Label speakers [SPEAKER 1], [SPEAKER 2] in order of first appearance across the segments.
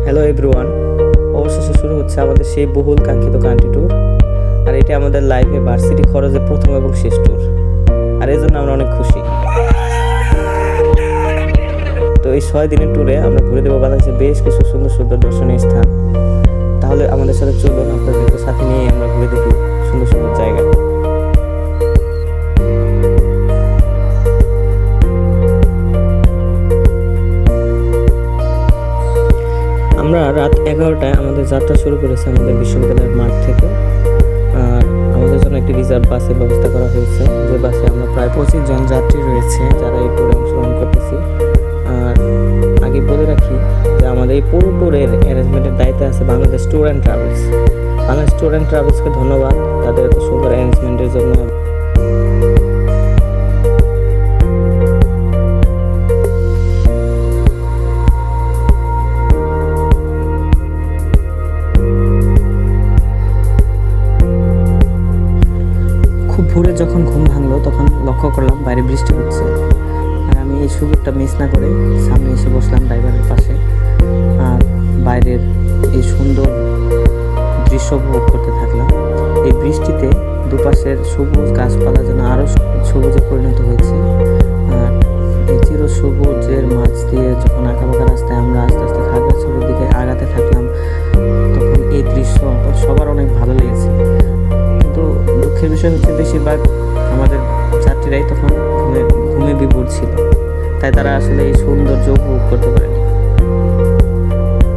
[SPEAKER 1] Hello everyone, অবশেষে শুরু হচ্ছে আমাদের সেই বহুল কাঙ্ক্ষিত কান্ট্রি ট্যুর। আর এটা আমাদের লাইফে ভার্সিটি খরচে প্রথম এবং শেষ ট্যুর। আর এই জন্য আমরা অনেক খুশি। তো এই 6 দিনের ট্যুরে আমরা ঘুরে দেবো বাংলাদেশের বেশ কিছু সুন্দর সুন্দর দর্শনীয় স্থান। তাহলে আমাদের সাথে চলুন, আপনাদেরকে সাথে নিয়ে আমরা ঘুরে দেখি সুন্দর সুন্দর জায়গা। আমরা রাত 11টায় আমাদের যাত্রা শুরু করেছি আমাদের বিশ্ববিদ্যালয়ের মাঠ থেকে। আর আমাদের জন্য একটি রিজার্ভ বাসের ব্যবস্থা করা হয়েছে, যে বাসে আমরা প্রায় 25 জন যাত্রী রয়েছে যারা এই ট্যুরে অংশগ্রহণ করতেছি। আর আগে বলে রাখি যে আমাদের এই পুরো ট্যুরের অ্যারেঞ্জমেন্টের দায়িত্বে আছে Bangladesh tour and travels. Bangladesh tour and ট্রাভেলসকে ধন্যবাদ তাদের এত সুন্দর অ্যারেঞ্জমেন্টের জন্য। ভোরে যখন ঘুম ভাঙলো তখন লক্ষ্য করলাম বাইরে বৃষ্টি হচ্ছে। আর আমি এই সুযোগটা মিস না করে সামনে এসে বসলাম ড্রাইভারের পাশে, আর বাইরের এই সুন্দর দৃশ্য উপভোগ করতে থাকলাম। এই বৃষ্টিতে দুপাশের সবুজ গাছপালা যেন আরও সবুজে পরিণত হয়েছে। আর এই চির সবুজের মাঝ দিয়ে যখন আঁকাবাঁকা রাস্তায় আমরা আস্তে আস্তে খাগড়াছড়ির দিকে আগাতে থাকলাম, তখন এই দৃশ্য সবার অনেক ভালো লেগেছে। কিন্তু দুঃখের বিষয় হচ্ছে বেশিরভাগ আমাদের যাত্রীরাই তখন ঘুমে বিভোর ছিল, তাই তারা আসলে এই সৌন্দর্য উপভোগ করতে পারেনি।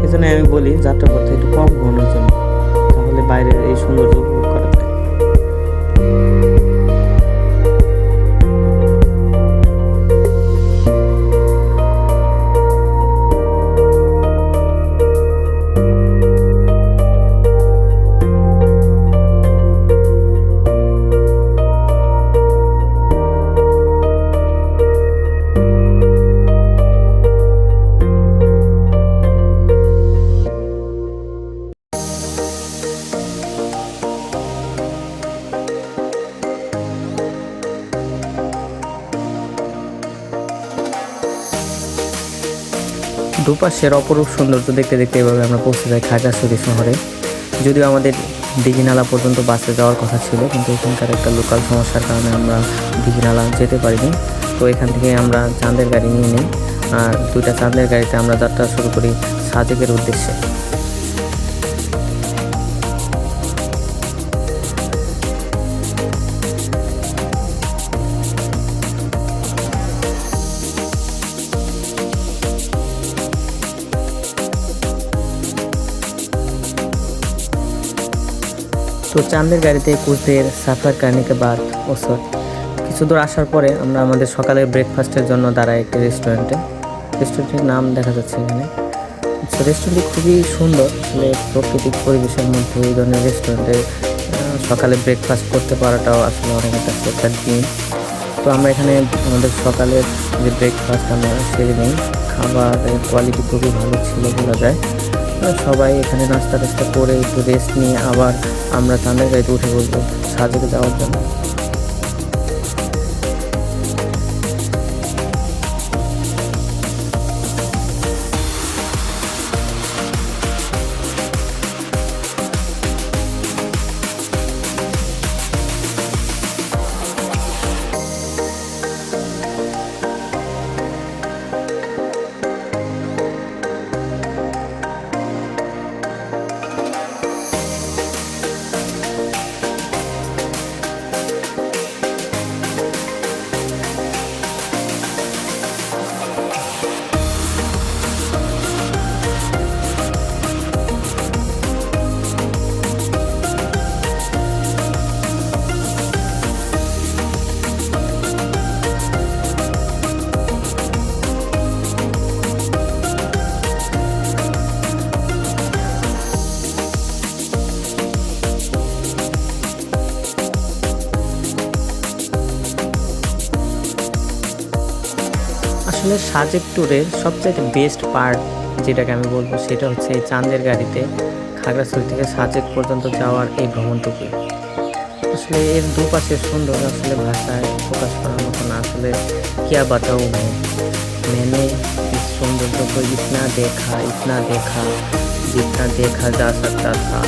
[SPEAKER 1] এই জন্য আমি বলি যাত্রার পথে একটু কম ঘুমানোর জন্য, তাহলে বাইরের এই সৌন্দর্য উপভোগ করা যায়। দুপাশের অপরূপ সৌন্দর্য দেখতে দেখতে এভাবে আমরা পৌঁছে যাই খাগড়াছড়ি শহরে। যদিও আমাদের দীঘিনালা পর্যন্ত বাসে যাওয়ার কথা ছিল, কিন্তু এখানকার একটা লোকাল সমস্যার কারণে আমরা দীঘিনালা যেতে পারিনি। তো এখান থেকে আমরা চাঁদের গাড়ি নিয়ে নিই, আর 2টা চাঁদের গাড়িতে আমরা যাত্রা শুরু করি সাজেকের উদ্দেশ্যে। তো চাঁদের গাড়িতে কুচদের সাফার करने के बाद কিছু দূর আসার পরে আমরা আমাদের সকালের ব্রেকফাস্টের জন্য দাঁড়াই একটি রেস্টুরেন্টের নাম দেখা যাচ্ছে এখানে। রেস্টুরেন্টটি খুবই সুন্দর, আসলে প্রাকৃতিক পরিবেশের মধ্যে এই ধরনের রেস্টুরেন্টে সকালে ব্রেকফাস্ট করতে পারাটাও আসলে অনেক একটা দিন। তো আমরা এখানে আমাদের সকালের যে ব্রেকফাস্ট আমরা সেরে নিই। খাবারের কোয়ালিটি খুবই ভালো ছিল বলা যায়। সবাই এখানে নাস্তা টাস্তা করে একটু রেস্ট নিয়ে আবার আমরা চাঁদের গাড়িতে উঠে বলবো সাজেকে যাওয়ার জন্য। আসলে সাজেক ট্যুরের সবচাইতে বেস্ট পার্ট যেটাকে আমি বলবো সেটা হচ্ছে এই চাঁদের গাড়িতে খাগড়াছড়ি থেকে সাজেক পর্যন্ত যাওয়ার এই ভ্রমণটুকু। আসলে এর দুপাশে সুন্দর, আসলে ভাষায় প্রকাশ করার মতো না। আসলে কিয়া বাতাও मैंने इस सौंदर्य को इतना देखा जितना देखा जा सकता था,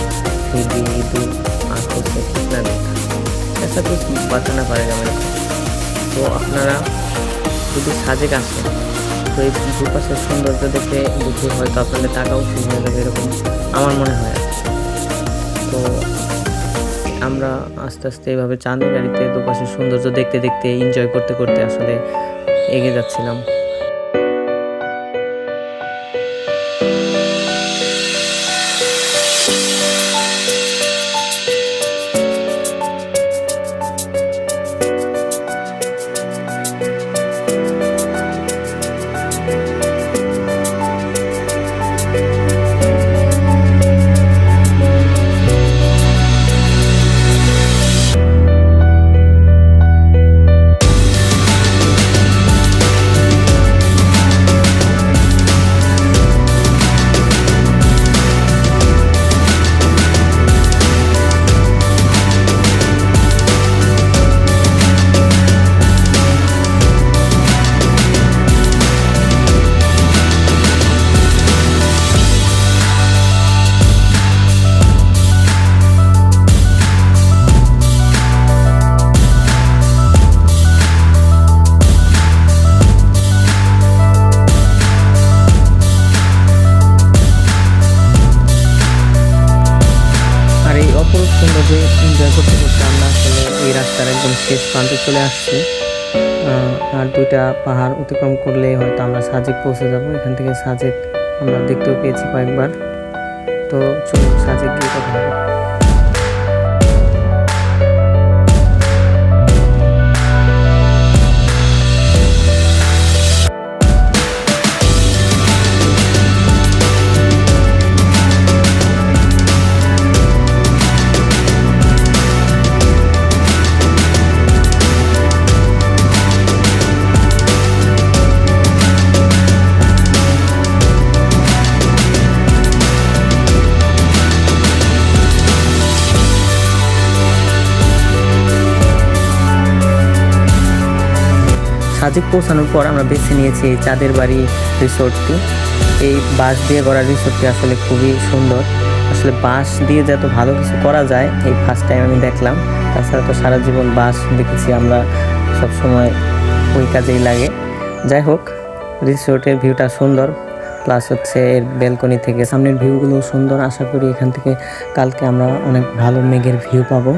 [SPEAKER 1] फिर भी दूर आंखों से कितना देखा, ऐसा कुछ बताना पड़ेगा मेरे को। তো আপনারা যদি সাজেক আসেন তো এই দুপাশের সৌন্দর্য দেখে বুঝে হয়তো আপনাদের টাকাও শেষ হয়ে যাবে, এরকম আমার মনে হয়। তো আমরা আস্তে আস্তে এইভাবে চাঁদের গাড়িতে দুপাশের সৌন্দর্য দেখতে দেখতে এনজয় করতে করতে আসলে এগিয়ে যাচ্ছিলাম। সৌন্দর্য এনজয় করতে করতে আমরা আসলে এই রাস্তার একদম শেষ প্রান্তে চলে আসছি। আর 2টা পাহাড় অতিক্রম করলেই হয়তো আমরা সাজেক পৌঁছে যাব। এখান থেকে সাজেক আমরা দেখতেও পেয়েছি কয়েকবার। তো চলুন সাজেক গিয়ে কথা হবে। সাজেক পৌঁছানোর পর আমরা বেছে নিয়েছি এই চাঁদের বাড়ি রিসোর্টটি। এই বাঁশ দিয়ে গড়া রিসোর্টটি আসলে খুবই সুন্দর। আসলে বাঁশ দিয়ে যত ভালো কিছু করা যায় এই ফার্স্ট টাইম আমি দেখলাম। তাছাড়া তো সারা জীবন বাঁশ দেখেছি আমরা, সবসময় ওই কাজেই লাগে। যাই হোক, রিসোর্টের ভিউটা সুন্দর, প্লাস হচ্ছে এর ব্যালকনি থেকে সামনের ভিউগুলো সুন্দর। আশা করি এখান থেকে কালকে আমরা অনেক ভালো মেঘের ভিউ পাবো।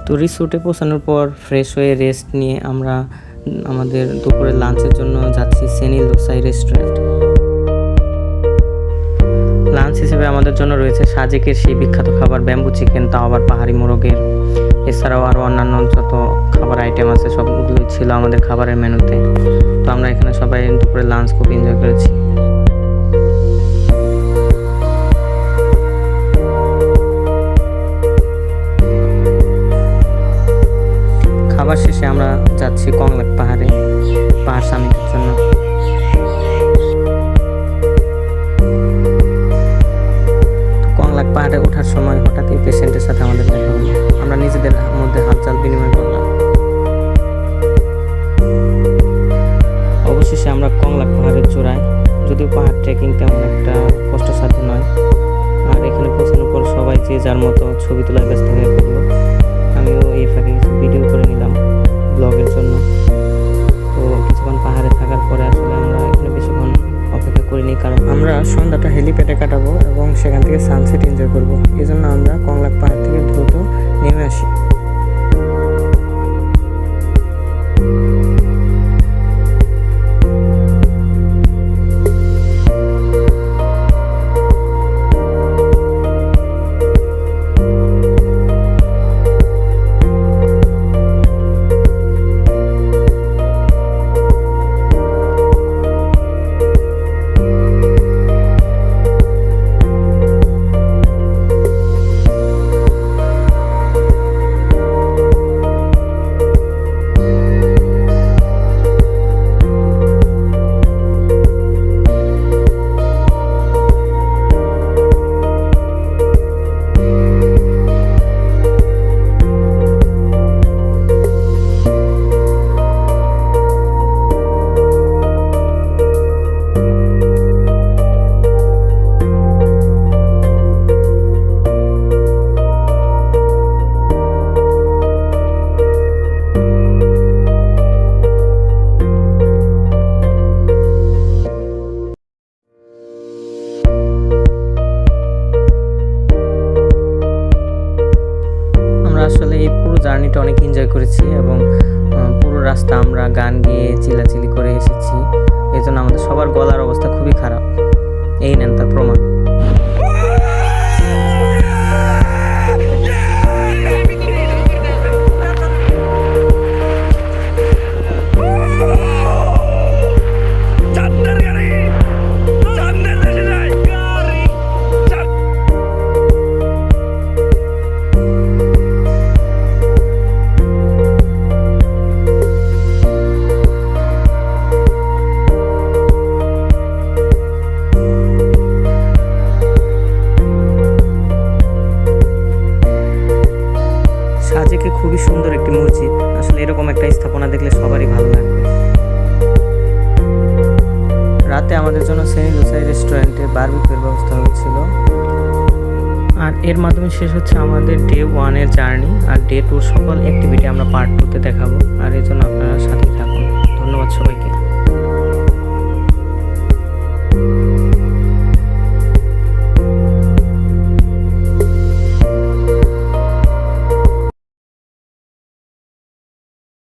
[SPEAKER 1] তো রিসোর্টে পৌঁছানোর পর ফ্রেশ হয়ে রেস্ট নিয়ে আমরা আমাদের দুপুরের লাঞ্চের জন্য যাচ্ছি সেনিল দোসাই রেস্টুরেন্ট। লাঞ্চ হিসেবে আমাদের জন্য রয়েছে সাজেকের সেই বিখ্যাত খাবার ব্যাম্বু চিকেন, তাও আবার পাহাড়ি মোরগের। এছাড়াও আরও অন্যান্য যত খাবার আইটেম আছে সবগুলোই ছিল আমাদের খাবারের মেনুতে। তো আমরা এখানে সবাই দুপুরের লাঞ্চ খুব এনজয় করেছি। খাবার শেষে আমরা যাচ্ছি কংলাক পাহাড়ে পাহাড় সামিটের জন্য। কংলাক পাহাড়ে ওঠার সময় হঠাৎ এই পেশেন্টের সাথে আমাদের দেখা হলো। আমরা নিজেদের মধ্যে হালচাল বিনিময় করলাম। অবশেষে আমরা কংলাক পাহাড়ের চূড়ায়, যদিও পাহাড় ট্রেকিং তেমন একটা কষ্টসাধ্য নয়। আর এখানে পৌঁছানোর পর সবাই যে যার মতো ছবি তোলায় ব্যস্ত হয়ে পড়লো। আমিও এই ফাঁকে কিছু ভিডিও করে নিলাম ব্লগের জন্য। তো কিছুক্ষণ পাহাড়ে থাকার পরে আসলে আমরা এখানে বেশিক্ষণ অপেক্ষা করিনি, কারণ আমরা সন্ধ্যাটা হেলিপ্যাডে কাটাবো এবং সেখান থেকে সানসেট এনজয় করবো। এই জন্য আমরা কংলাক পাহাড় থেকে দ্রুত নেমে আসি। আমাদের সবার গলার অবস্থা খুবই খারাপ। এই নেন তার প্রমাণ। সাজেকে খুবই সুন্দর একটি মসজিদ। আসলে এরকম একটা স্থাপনা দেখলে সবারই ভালো লাগবে। রাতে আমাদের জন্য সেনি লুসাই রেস্টুরেন্টে বারবিকিউর ব্যবস্থা হচ্ছিল। আর এর মাধ্যমে শেষ হচ্ছে আমাদের ডে 1-এর জার্নি। আর ডে 2-র সকল অ্যাক্টিভিটি আমরা পার্ট 2-তে দেখাবো। আর এই জন্য আপনারা সাথে থাকুন। ধন্যবাদ সবাইকে।